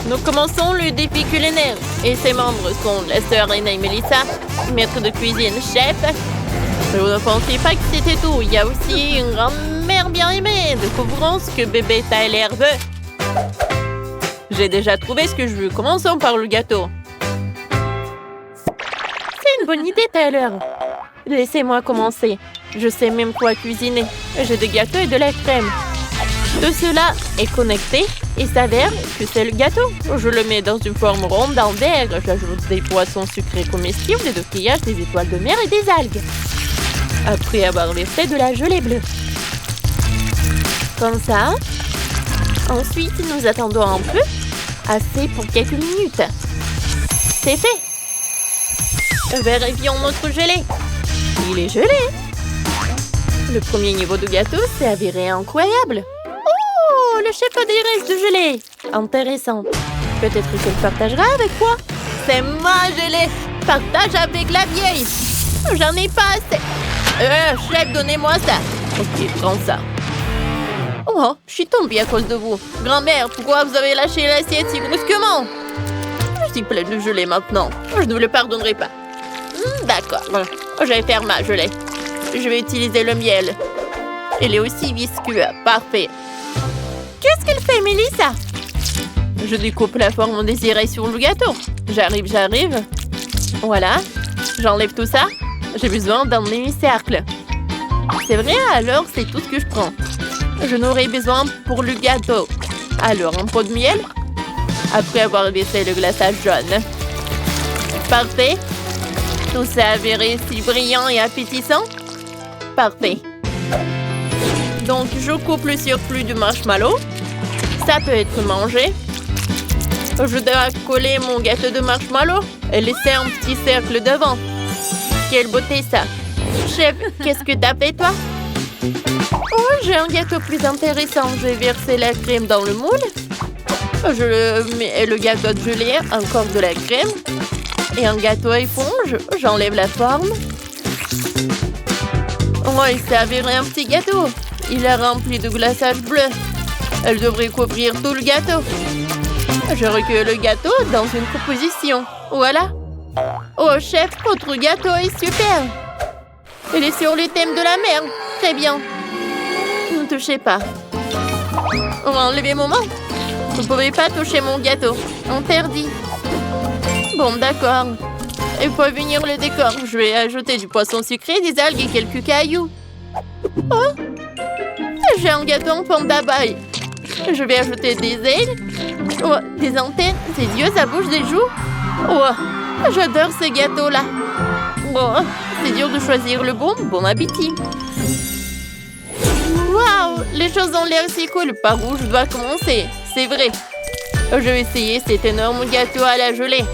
Nous commençons le défi culinaire. Et ses membres sont la sœur aînée Melissa, maître de cuisine, chef. Je ne pensais pas que c'était tout. Il y a aussi une grand-mère bien aimée. Découvrons ce que bébé Tyler veut. J'ai déjà trouvé ce que je veux. Commençons par le gâteau. C'est une bonne idée, Tyler. Laissez-moi commencer. Je sais même quoi cuisiner. J'ai des gâteaux et de la crème. Tout cela est connecté et s'avère que c'est le gâteau. Je le mets dans une forme ronde en verre. J'ajoute des poissons sucrés comestibles, des coquillages, des étoiles de mer et des algues. Après avoir versé de la gelée bleue. Comme ça. Ensuite, nous attendons un peu. Assez pour quelques minutes. C'est fait. Vérifions notre gelée. Il est gelé. Le premier niveau de gâteau s'est avéré incroyable. Oh, le chef a des restes de gelée. Intéressant. Peut-être qu'elle partagera avec moi. C'est ma gelée. Partage avec la vieille. J'en ai pas assez. Chef, donnez-moi ça. Ok, prends ça. Oh, je suis tombée à cause de vous. Grand-mère, pourquoi vous avez lâché l'assiette si brusquement? Je suis pleine de gelée maintenant. Je ne vous le pardonnerai pas. D'accord. Je vais faire ma gelée. Je vais utiliser le miel. Il est aussi visqueux. Parfait. Qu'est-ce qu'elle fait, Melissa? Je découpe la forme désirée sur le gâteau. J'arrive. Voilà. J'enlève tout ça. J'ai besoin d'un demi-cercle. C'est vrai, alors c'est tout ce que je prends. Je n'aurai besoin pour le gâteau. Alors, un pot de miel. Après avoir baissé le glaçage jaune. Parfait. Tout ça avéré si brillant et appétissant. Parfait. Donc, je coupe le surplus du marshmallow. Ça peut être mangé. Je dois coller mon gâteau de marshmallow et laisser un petit cercle devant. Quelle beauté ça! Chef, qu'est-ce que t'as fait, toi? Oh, j'ai un gâteau plus intéressant. J'ai versé la crème dans le moule. Je mets le gâteau de gelée, encore de la crème. Et un gâteau éponge. J'enlève la forme. Oh, il s'est avéré un petit gâteau. Il est rempli de glaçage bleu. Elle devrait couvrir tout le gâteau. Je recueille le gâteau dans une composition. Voilà. Oh, chef, votre gâteau est super. Il est sur le thème de la mer. Très bien. Ne touchez pas. Enlevez mon main. Vous ne pouvez pas toucher mon gâteau. Interdit. Bon, d'accord. Il faut venir le décor. Je vais ajouter du poisson sucré, des algues et quelques cailloux. Oh! J'ai un gâteau en forme d'abeille. Je vais ajouter des ailes. Oh, des antennes, des yeux, sa bouche, des joues. Oh, j'adore ces gâteaux-là. Oh, c'est dur de choisir le bon. Bon appétit. Waouh, les choses ont l'air si cool. Par où je dois commencer? C'est vrai. Je vais essayer cet énorme gâteau à la gelée.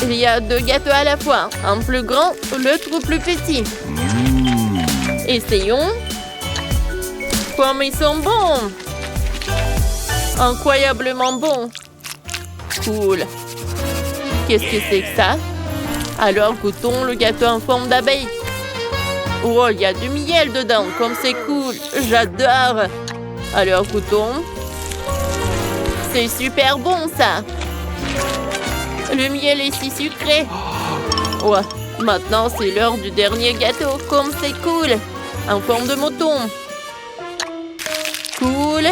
Il y a 2 gâteaux à la fois. Un plus grand, l'autre plus petit. Essayons. Comme ils sont bons. Incroyablement bons. Cool. Qu'est-ce que c'est que ça? Alors goûtons le gâteau en forme d'abeille. Oh, il y a du miel dedans. Comme c'est cool. J'adore. Alors goûtons. C'est super bon ça. Le miel est si sucré. Ouais, maintenant c'est l'heure du dernier gâteau. Comme c'est cool. En forme de mouton. Cool.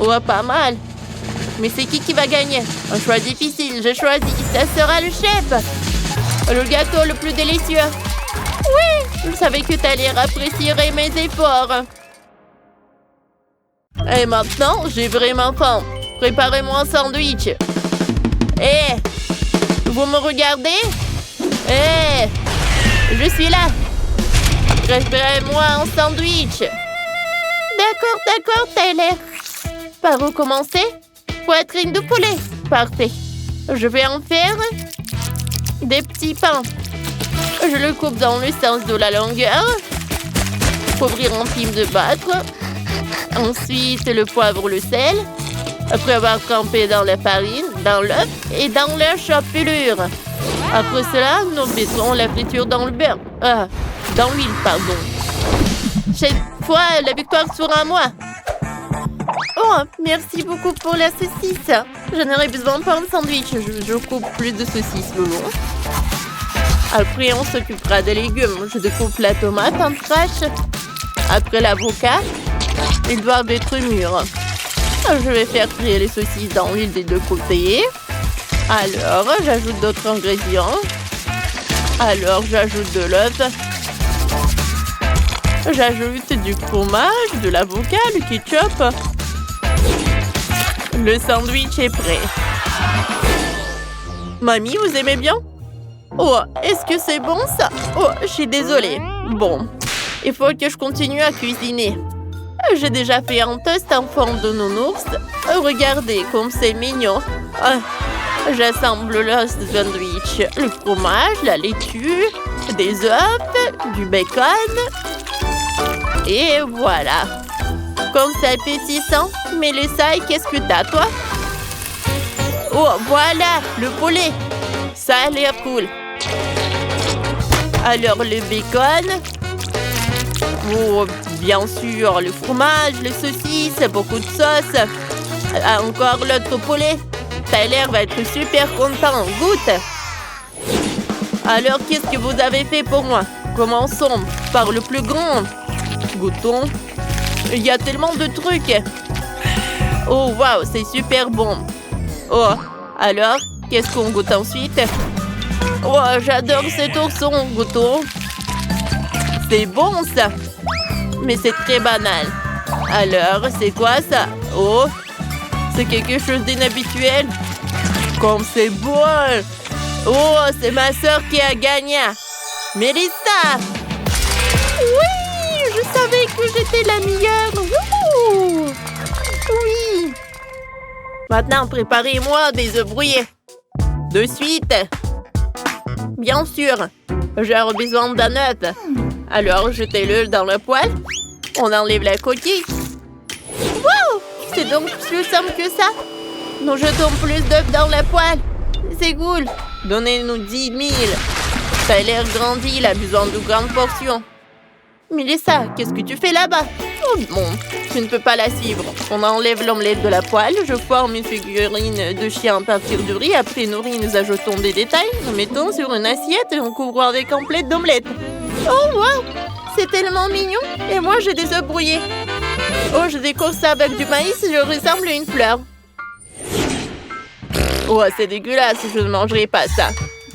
Ouais, pas mal. Mais c'est qui va gagner? Un choix difficile. J'ai choisi. Ça sera le chef. Le gâteau le plus délicieux. Oui, je savais que Tyler apprécierait mes efforts. Et maintenant, j'ai vraiment faim. Préparez-moi un sandwich. Vous me regardez? Je suis là. Préparez-moi un sandwich. D'accord, Tyler. Par où commencer? Poitrine de poulet. Parfait. Je vais en faire des petits pains. Je le coupe dans le sens de la longueur. Couvrir en film de battre. Ensuite, le poivre, le sel. Après avoir trempé dans la farine, dans l'œuf et dans la chapelure. Après cela, nous mettrons la friture dans le beurre. Dans l'huile, pardon. Cette fois, la victoire sera à moi. Oh, merci beaucoup pour la saucisse. J'en aurais besoin pour un sandwich. Je coupe plus de saucisses le long. Après, on s'occupera des légumes. Je découpe la tomate en tranches. Après l'avocat, ils doivent être mûrs. Je vais faire cuire les saucisses dans l'huile des deux côtés. Alors, j'ajoute d'autres ingrédients. Alors, j'ajoute de l'œuf. J'ajoute du fromage, de l'avocat, du ketchup. Le sandwich est prêt. Mamie, vous aimez bien? Oh, est-ce que c'est bon ça? Oh, je suis désolée. Bon, il faut que je continue à cuisiner. J'ai déjà fait un toast en forme de nounours. Regardez comme c'est mignon. J'assemble le sandwich, le fromage, la laitue, des œufs, du bacon. Et voilà. Comme c'est appétissant. Mais les ça, qu'est-ce que t'as, toi? Oh, voilà, le poulet. Ça a l'air cool. Alors, le bacon. Oh, bien sûr, le fromage, les saucisses, beaucoup de sauce. Encore l'autre poulet. Tyler va être super content. Goûte. Alors, qu'est-ce que vous avez fait pour moi? Commençons par le plus grand. Goûtons. Il y a tellement de trucs. Oh, waouh, c'est super bon. Oh, alors, qu'est-ce qu'on goûte ensuite? Oh, j'adore cet ourson. Goûtons. C'est bon, ça. Mais c'est très banal. Alors, c'est quoi ça? Oh, c'est quelque chose d'inhabituel. Comme c'est bon. Oh, c'est ma sœur qui a gagné. Mélissa! Oui, je savais que j'étais la meilleure. Wouhou! Oui. Maintenant, préparez-moi des œufs brouillés. De suite. Bien sûr. J'aurai besoin d'un œuf. Alors, jetez-le dans le poêle. On enlève la coquille. Wow! C'est donc plus simple que ça. Nous jetons plus d'œufs dans la poêle. C'est cool. Donnez-nous 10 000. Ça a l'air grandi, il a besoin de grandes portions. Mélissa, qu'est-ce que tu fais là-bas? Oh bon, tu ne peux pas la suivre. On enlève l'omelette de la poêle. Je forme une figurine de chien à partir du riz. Après nos riz, nous ajoutons des détails. Nous mettons sur une assiette et on couvre avec un plat d'omelette. Oh wow! C'est tellement mignon. Et moi, j'ai des œufs brouillés. Oh, je décore ça avec du maïs. Je ressemble à une fleur. Oh, c'est dégueulasse. Je ne mangerai pas ça.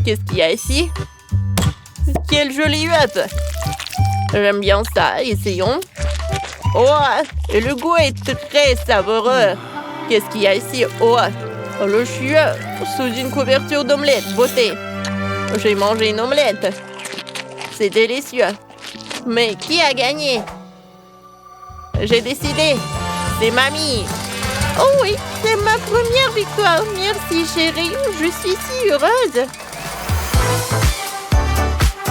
Qu'est-ce qu'il y a ici? Quel joli œuf! J'aime bien ça. Essayons. Oh, et le goût est très savoureux. Qu'est-ce qu'il y a ici? Oh, le chien sous une couverture d'omelette. Beauté. J'ai mangé une omelette. C'est délicieux. Mais qui a gagné? J'ai décidé. C'est mamie. Oh oui, c'est ma première victoire. Merci chérie. Je suis si heureuse.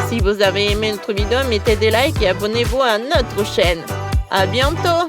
Si vous avez aimé notre vidéo, mettez des likes et abonnez-vous à notre chaîne. À bientôt!